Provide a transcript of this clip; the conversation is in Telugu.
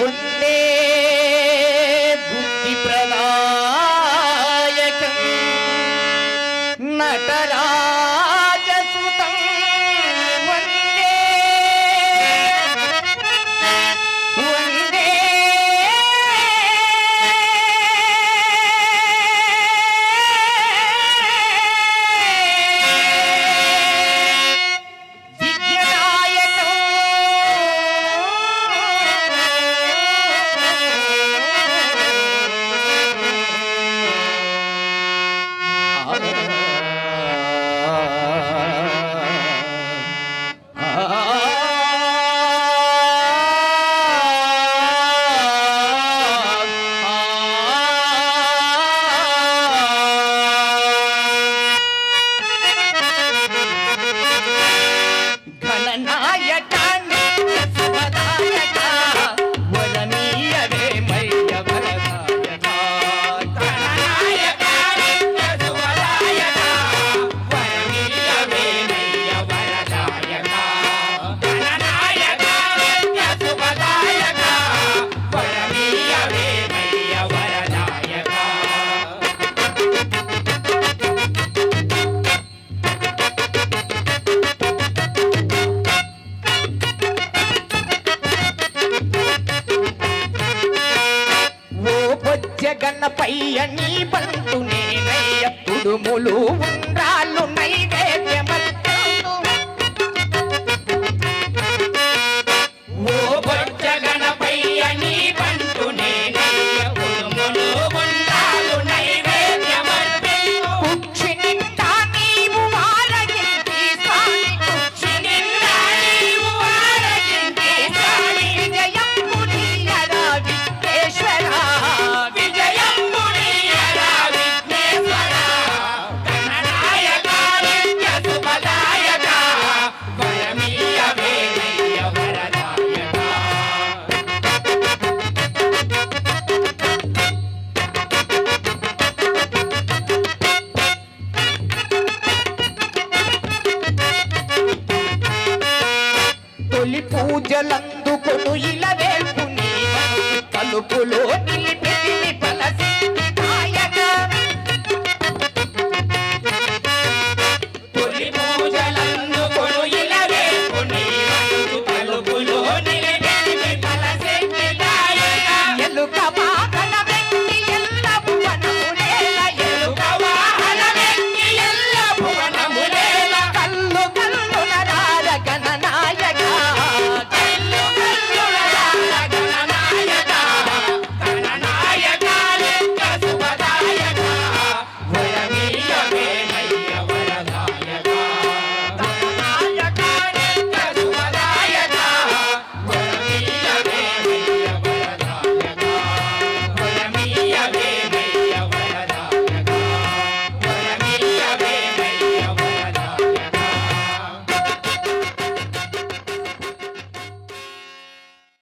ఉండే బుద్ధి ప్రదాయకం నటరాజసుతం వందే వందే జగన్నపయ్య నీ బంటు నేనయ్య కుడుములు ఉండ్రాళ్ళు నైవేద్యమర్పణు ఓ జగన్నపయ్య నీ బంటు నేనయ్య కుడుములు ఉండ్రాళ్ళు నైవేద్యమర్పణు కుక్షి నిండా నీవు వారగింటి స్వామి కుక్షి నిండా నీవు వారగింటి స్వామి విజయంబు నీయరా విఘ్నేశ్వరా తొలి పూజలందుకొను ఇలా వేల్పు నీ తలుపులో నిలిపి పలసి